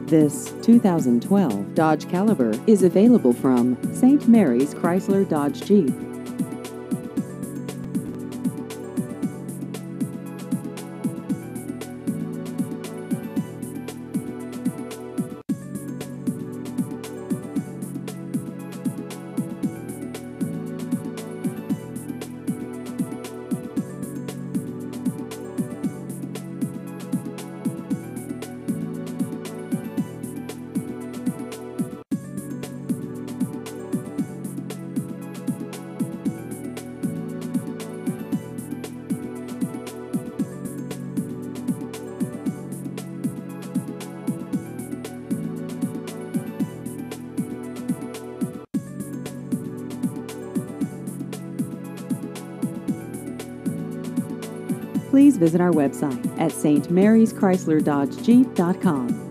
This 2012 Dodge Caliber is available from St. Mary's Chrysler Dodge Jeep. Please visit our website at stmaryschryslerDodgeJeep.com.